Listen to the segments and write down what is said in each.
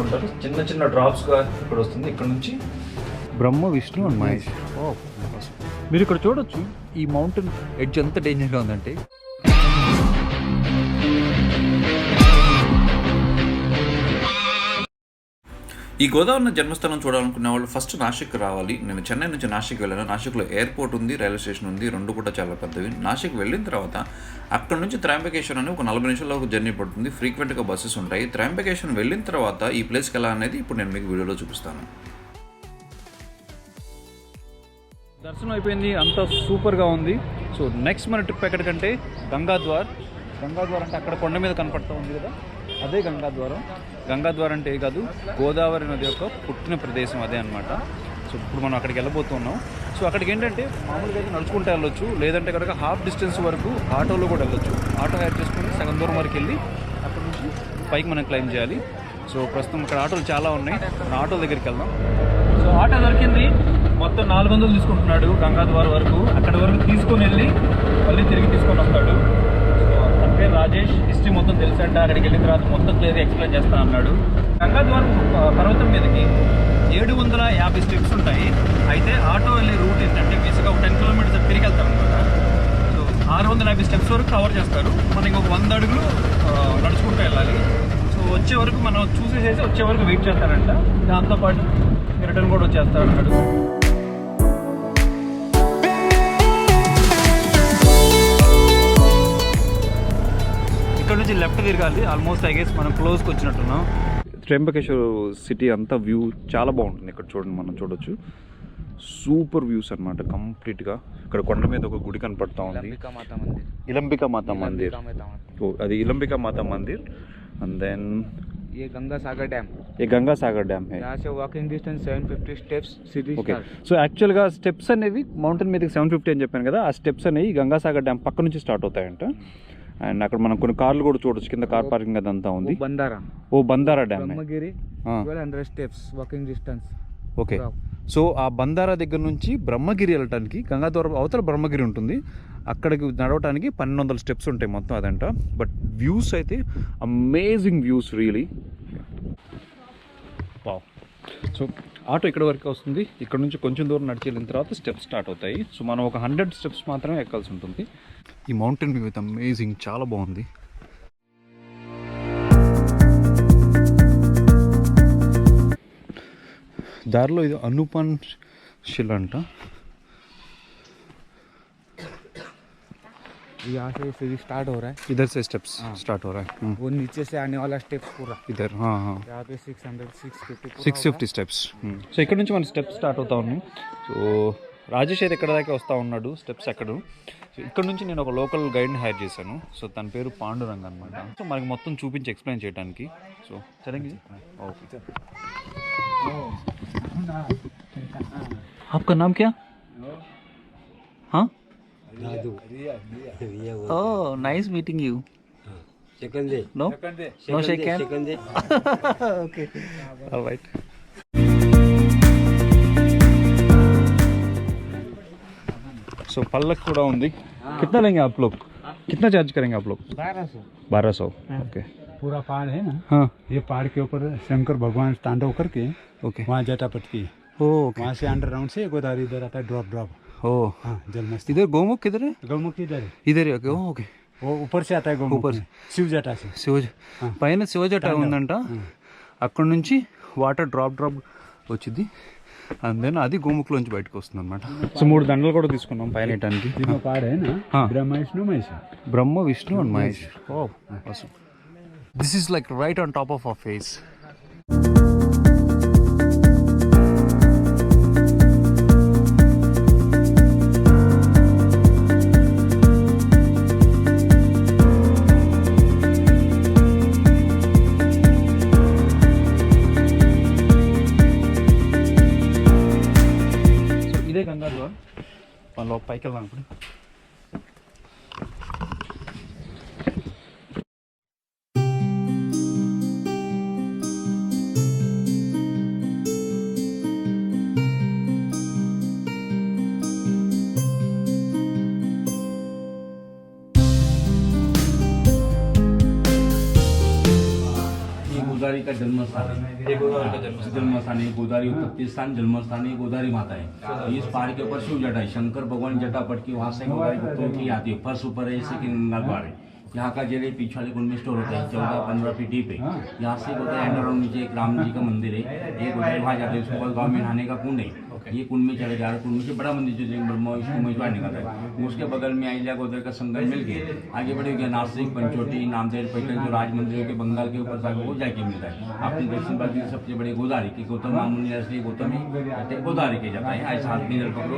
చూస్తుంటారు, చిన్న చిన్న డ్రాప్స్గా ఇక్కడ వస్తుంది. ఇక్కడ నుంచి బ్రహ్మ, విష్ణు అండ్ మహేష్. మీరు ఇక్కడ చూడొచ్చు ఈ మౌంటైన్ ఎడ్జ్ ఎంత డేంజర్గా ఉందంటే. ఈ గోదావరి జన్మస్థలం చూడాలనుకునే వాళ్ళు ఫస్ట్ నాసిక్ రావాలి. నేను చెన్నై నుంచి నాసిక్ వెళ్ళాను. నాసిక్లో ఎయిర్పోర్ట్ ఉంది, రైల్వే స్టేషన్ ఉంది, రెండు కూడా చాలా పెద్దవి. నాసిక్ వెళ్ళిన తర్వాత అక్కడ నుంచి త్రయంబకేశ్వర్ అని ఒక 40 నిమిషాల్లో ఒక జర్నీ పడుతుంది. ఫ్రీక్వెంట్గా బస్సెస్ ఉంటాయి. త్రయంబకేశ్వర్ వెళ్ళిన తర్వాత ఈ ప్లేస్కి ఎలా అనేది ఇప్పుడు నేను మీకు వీడియోలో చూపిస్తాను. దర్శనం అయిపోయింది, అంతా సూపర్గా ఉంది. సో నెక్స్ట్ మన ట్రిప్ ఎక్కడికంటే గంగాద్వార్. గంగాద్వార్ అంటే అక్కడ కొండ మీద కనపడుతూ ఉంది కదా, అదే గంగాద్వారం. గంగాద్వారం అంటే కాదు, గోదావరి నది యొక్క పుట్టిన ప్రదేశం అదే అనమాట. సో ఇప్పుడు మనం అక్కడికి వెళ్ళబోతున్నాం. సో అక్కడికి ఏంటంటే మామూలుగా అయితే నడుచుకుంటూ వెళ్ళొచ్చు, లేదంటే కనుక హాఫ్ డిస్టెన్స్ వరకు ఆటోలో కూడా వెళ్ళొచ్చు. ఆటో హైర్ చేసుకుని సగం దూరం వరకు వెళ్ళి అక్కడ నుంచి పైకి మనం క్లైమ్ చేయాలి. సో ప్రస్తుతం ఇక్కడ ఆటోలు చాలా ఉన్నాయి, మన ఆటో దగ్గరికి వెళ్దాం. సో ఆటో దొరికింది, మొత్తం 400 తీసుకుంటున్నాడు గంగాద్వారం వరకు. అక్కడి వరకు తీసుకొని వెళ్ళి మళ్ళీ తిరిగి తీసుకొని వస్తాడు. తన పేరు రాజేష్, హిస్టరీ మొత్తం తెలుసంట. అక్కడికి వెళ్ళిన తర్వాత మొత్తం క్లియర్గా ఎక్స్ప్లెయిన్ చేస్తా అన్నాడు. గంగాద్వారం పర్వతం మీదకి 750 స్టెప్స్ ఉంటాయి. అయితే ఆటో వెళ్ళే రూట్ ఏంటంటే బేసిక్గా ఒక 10 కిలోమీటర్స్ తిరిగి వెళ్తారు అనమాట. సో 650 స్టెప్స్ వరకు కవర్ చేస్తారు. మనకి ఒక 100 అడుగులు నడుచుకుంటూ వెళ్ళాలి. సో వచ్చే వరకు మనం చూసేసేసి వచ్చే వరకు వెయిట్ చేస్తారంట. దాంతోపాటు రిటర్న్ కూడా వచ్చేస్తారు అన్నాడు. ఇక్కడ నుంచి లెఫ్ట్ తిరగాలి. ఆల్మోస్ట్ ఐ గెస్ మనం క్లోజ్కి వచ్చినట్టున్నాం. త్రయంబకేశ్వర్ సిటీ అంతా వ్యూ చాలా బాగుంటుంది. ఇక్కడ చూడండి, మనం చూడొచ్చు సూపర్ వ్యూస్ అనమాట కంప్లీట్గా. ఇక్కడ కొండ మీద ఒక గుడి కనపడతా ఉంది, ఇలంబికా మాతా మందిర్. అది ఇలంబికా మాతా మందిర్. అండ్ దెన్ ये गंगा सागर डैम है. यहाँ से walking distance 750 steps city okay. So యాక్చువల్గా స్టెప్స్ అనేవి మౌంటైన్ మీదకి 750 అని చెప్పాను కదా, ఆ స్టెప్స్ అనేవి గంగాసాగర్ డ్యామ్ పక్క నుంచి స్టార్ట్ అవుతాయంట. అండ్ అక్కడ మనం కొన్ని కార్లు కూడా చూడొచ్చు, కింద కార్ పార్కింగ్ అదంతా ఉంది. Bandara dam, Brahmagiri 1200 steps walking distance. Okay. So ఆ బందారా దగ్గర నుంచి బ్రహ్మగిరి వెళ్ళటానికి, గంగాద్వారం అవతల బ్రహ్మగిరి ఉంటుంది, అక్కడికి నడవటానికి 1200 స్టెప్స్ ఉంటాయి మొత్తం అదంట. బట్ వ్యూస్ అయితే amazing views really. Wow. So auto ఇక్కడ వరకు వస్తుంది. ఇక్కడ నుంచి కొంచెం దూరం నడిచి వెళ్ళిన తర్వాత స్టెప్స్ స్టార్ట్ అవుతాయి. సో మనం ఒక 100 స్టెప్స్ మాత్రమే ఎక్కాల్సి ఉంటుంది. ఈ మౌంటైన్ వ్యూ అయితే అమేజింగ్, చాలా బాగుంది. దారిలో ఇది అనుపన్ శిల అంట. यहाँ से सीढ़ी स्टार्ट हो रहा है, इधर से स्टेप्स स्टार्ट हो रहा है. वो नीचे से आने वाला स्टेप्स पूरा इधर. हाँ हाँ, यहाँ पे 650 స్టెప్స్. సో ఇక్కడ నుంచి మన స్టెప్స్ స్టార్ట్ అవుతా ఉన్నాం. సో రాజేష్ అయితే ఇక్కడ దాకా వస్తూ ఉన్నాడు స్టెప్స్ ఎక్కడు. సో ఇక్కడ నుంచి నేను ఒక లోకల్ గైడ్ని హైర్ చేశాను. సో తన పేరు పాండురంగ్ అనమాట. సో మనకి మొత్తం చూపించి ఎక్స్ప్లెయిన్ చేయడానికి. సో చలంగి. ఓకే. आपका नाम क्या? हाँ, oh nice meeting you. No shake hand. Okay, all right. So पल्लक కూడా ఉంది. कितना लेंगे आप लोग? कितना चार्ज करेंगे आप लोग? 1200. ओके. पूरा पहाड़ है ना? हाँ, ये पहाड़ के ऊपर शंकर भगवान तांडव करके ओके. वहाँ जटापटकी, ओके. वहाँ से अंडरग्राउंड से गोदावरी इधर आता है, ड्रॉप. ओ हाँ, जलमस्त. इधर गोमुख किधर है? गौमुख इधर है, इधर ही. ओके. ओके. वो ऊपर से आता है गौमुख, ऊपर से. शिव जटा से. శివజ పైన శివజట ఉందంట. అక్కడ నుంచి వాటర్ డ్రాప్ వచ్చింది. అండ్ దెన్ అది గోముఖలోంచి బయటకు వస్తుంది అనమాట. సో 3 దండలు కూడా తీసుకున్నాం పైన వేయడానికి. तीनों पहाड़ है ना? हाँ. Brahma Vishnu Mahesh. Brahma, Vishnu and Mahesh. Oh awesome. This is like right on top of our face. ఇదే గంగాద్వార్. మనం పైకి వెళ్దాం ఇప్పుడు. का जन्म जन्मस्थान है। जन्मस्थान है गोदावरी उत्पत्ति स्थान, जन्मस्थान है गोदावरी माता है। इस पहाड़ के ऊपर शिव जटा है, शंकर भगवान जटा पटकी वहाँ से गोदावरी भक्तों की आती है। फर्स्ट ऊपर है जैसे कि गंगा द्वार है। यहाँ का जल पीछे वाले कुंड में स्टोर होता है, 14-15 फीट डीप है। यहाँ से गोदावरी अंडरग्राउंड नीचे एक राम जी का मंदिर है, ये गोदावरी वहाँ जाते हैं। उसके बाद गाँव में नहाने का कुंड है, ये कुंड में चले जा रहे। कुंड में से बड़ा मंदिर जो ब्रह्मा विष्णु महेश्वर निकलता है। उसके बगल में आइलिया गोदावरी का संगम मिल के आगे बढ़े गया नासिक, पंचोटी, नांदेड़, पैठण जो राज मंदिरों के बंगाल के ऊपर जाकर वो जाके मिलता है। अपने दक्षिण भारत के सबसे बड़े गोदावरी की गौतम मुनि असली गौतम ही गोदावरी के जाता है। ऐसा आदमी पकड़ो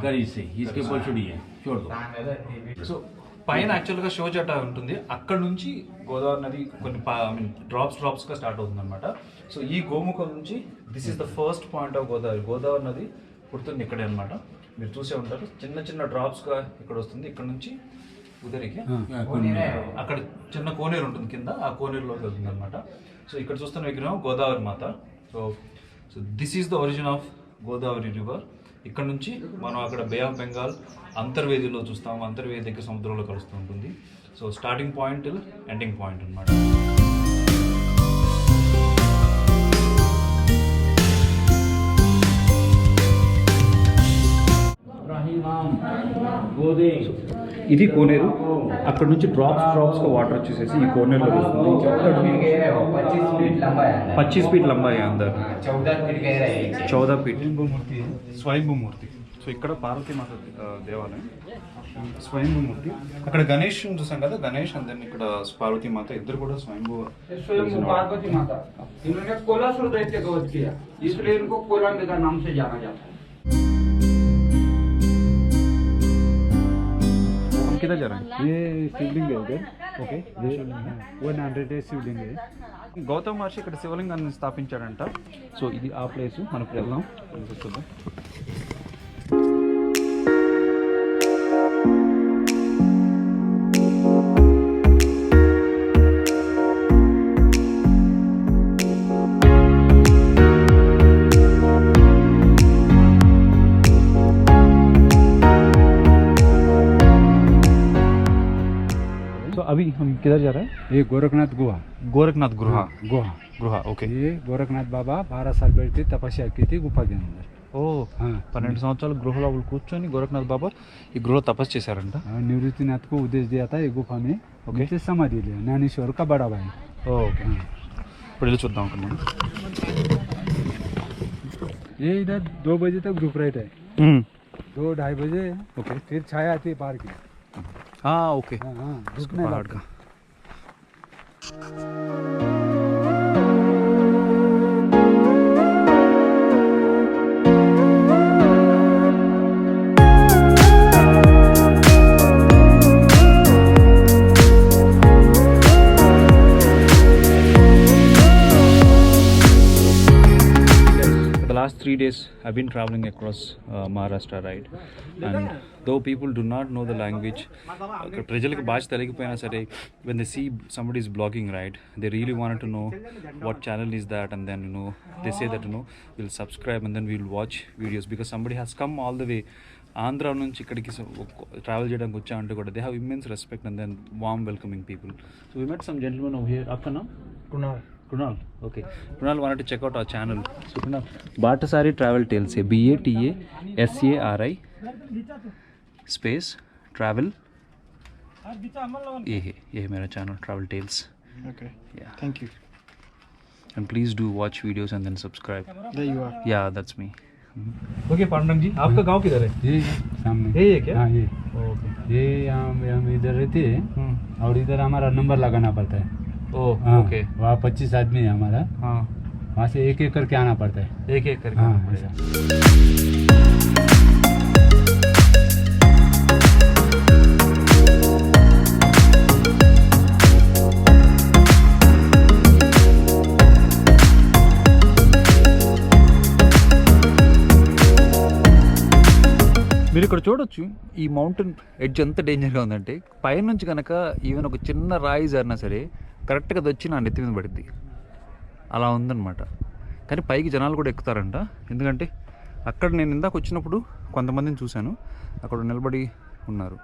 करी से इसके ऊपर छोड़िए छोड़ दो। సో పైన యాక్చువల్గా షో జట ఉంటుంది, అక్కడ నుంచి గోదావరి నది కొన్ని డ్రాప్స్గా స్టార్ట్ అవుతుంది అనమాట. సో ఈ గోముఖం నుంచి this is the first point of Godavari. Godavari నది పుడుతుంది ఇక్కడే అనమాట. మీరు చూసే ఉంటారు, చిన్న చిన్న డ్రాప్స్గా ఇక్కడ వస్తుంది. ఇక్కడ నుంచి ఉదరికి అక్కడ చిన్న కోనేరు ఉంటుంది కింద, ఆ కోనేరులోకి వెళ్తుంది అనమాట. సో ఇక్కడ చూస్తున్న విగ్రహం గోదావరి మాత. So this is the origin of Godavari river. ఇక్కడ నుంచి మనం అక్కడ బే ఆఫ్ బెంగాల్ అంతర్వేదిలో చూస్తాం, అంతర్వేది దగ్గర సముద్రంలో కలుస్తూ ఉంటుంది. So starting point ending point అనమాట. ఇది కోనేరు. అక్కడ నుంచి డ్రాప్స్గా వాటర్ వచ్చేసేసి ఈ కోనేరులో వస్తుంది. 25 फीट लंबा है अंदर, 14 फीट స్వయంభూ మూర్తి. సో ఇక్కడ పార్వతీమాత దేవాలయం, స్వయంభూ మూర్తి. అక్కడ గణేష్ చూసాం కదా, గణేష్ అందరిని ఇక్కడ పార్వతీమాత ఇద్దరు కూడా స్వయంభూ. पार्वती माता इन्होंने कोलासुर दैत्य का वध किया, इसलिए इनको कोलांबिका नाम से जाना जाता है। किधर जा रहे हैं? ये शिवलिंग है उधर. ఓకే, वो 100 शिवलिंग है. గౌతమ మహర్షి ఇక్కడ శివలింగాన్ని స్థాపించాడంట. సో ఇది ఆ ప్లేస్, మనం ఇప్పుడు వెళ్దాం, చూద్దాం. तो अभी हम किधर जा रहे हैं? ये गोरखनाथ गुहा. गोरखनाथ गुहा. गुहा. ओके. ये गोरखनाथ बाबा 12 साल बैठे तपस्या की थी गुफा के अंदर. ఓ 12 సంవత్సరాలు గృహలో కూర్చొని గోరఖనాథ్ బాబా ఈ గృహలో తపస్సు చేశారంట. निवृत्तिनाथ को उपदेश दिया था ये गुफा में. ओके. समाधि लिया ज्ञानेश्वर का बड़ा भाई. ఓకే, ఇప్పుడు వెళ్ళి చూద్దాం అనుకున్నాను. ये इधर 2 बजे तक ग्रुप राइट है. 2-2:30 बजे. ओके. फिर छाया आती है पार की. ओके. हाँ, पहाड़ का. Last 3 days I've been traveling across Maharashtra, right? And though people do not know the language, ప్రజలకు భాష తెలియకపోయినా సరే, when they see somebody is blogging, right, they really wanted to know what channel is that, and then they say that we'll subscribe and then we'll watch videos because somebody has come all the way Andhra నుంచి ఇక్కడికి travel చేయడానికి వచ్చామంటే కూడా they have immense respect and then warm welcoming people. So we met some gentlemen over here. आपका नाम? Kunal. Okay. Kunal wanted to check out our channel. So Kunal, Batasari Travel Tales है, BATASARI space travel. ये है मेरा channel, Travel Tales. Okay. Yeah. Thank you. And please do watch videos and then subscribe. There you are. Yeah, that's me. Okay, Pandurang जी, आपका गांव किधर है? ये सामने. यही है क्या? हाँ, ये. ओके. ये हम इधर रहते हैं और इधर हमारा नंबर लगाना पड़ता है. ओके. वहाँ 25 आदमी है हमारा. हाँ, वहाँ से एक करके आना पड़ता है. एक करके. हाँ, ऐसा. మీరు ఇక్కడ చూడొచ్చు, ఈ మౌంటైన్ ఎడ్జ్ ఎంత డేంజర్గా ఉందంటే, పైనుంచి కనుక ఈవెన్ ఒక చిన్న రాయి జరినా సరే కరెక్ట్గా అది వచ్చి నా నెత్తి మీద పడుద్ది, అలా ఉందన్నమాట. కానీ పైకి జనాలు కూడా ఎక్కుతారంట, ఎందుకంటే అక్కడ నేను ఇందాక వచ్చినప్పుడు కొంతమందిని చూశాను, అక్కడ నిలబడి ఉన్నారు.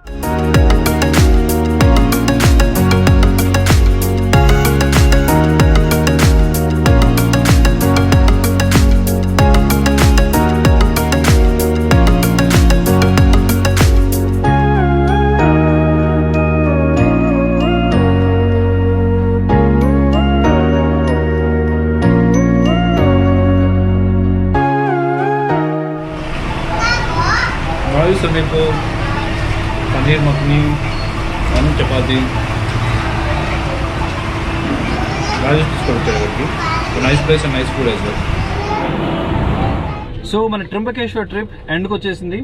sir मेरे पनीर मखनी and चपाती राजेश తీసుకొచ్చారు so nice place and nice food as well. So మన ట్రింబకేశ్వర్ ట్రిప్ ఎండ్కి వచ్చేసింది.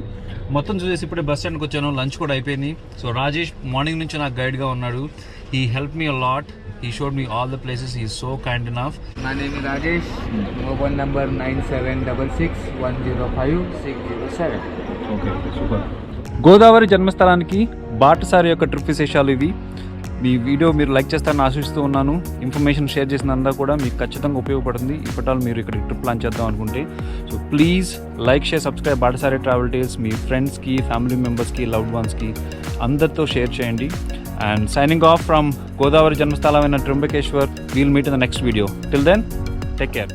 మొత్తం చూసేసి ఇప్పుడే బస్ స్టాండ్కి వచ్చాను. లంచ్ కూడా అయిపోయింది. సో రాజేష్ మార్నింగ్ నుంచి నాకు గైడ్గా ఉన్నాడు. He help me a lot. He showed me all the places. He is so kind enough. My name is Rajesh. Mobile number 9766105607. Okay super. Godavari జన్మస్థలానికి బాటసారి యొక్క ట్రిప్ విశేషాలు ఇవి. మీ వీడియో మీరు లైక్ చేస్తారని ఆశిస్తూ ఉన్నాను. ఇన్ఫర్మేషన్ షేర్ చేసినంతా కూడా మీకు ఖచ్చితంగా ఉపయోగపడుతుంది. ఇప్పటాలు మీరు ఇక్కడ ట్రిప్ ప్లాన్ చేద్దాం అనుకుంటే. So please like, share, subscribe Batasari travel tiles. మీ ఫ్రెండ్స్కి, ఫ్యామిలీ మెంబర్స్కి, లవ్డ్ వన్స్కి అందరితో షేర్ చేయండి. And signing off from Godavari Janmasthalam in Trimbakeshwar. We'll meet in the next video. Till then, take care.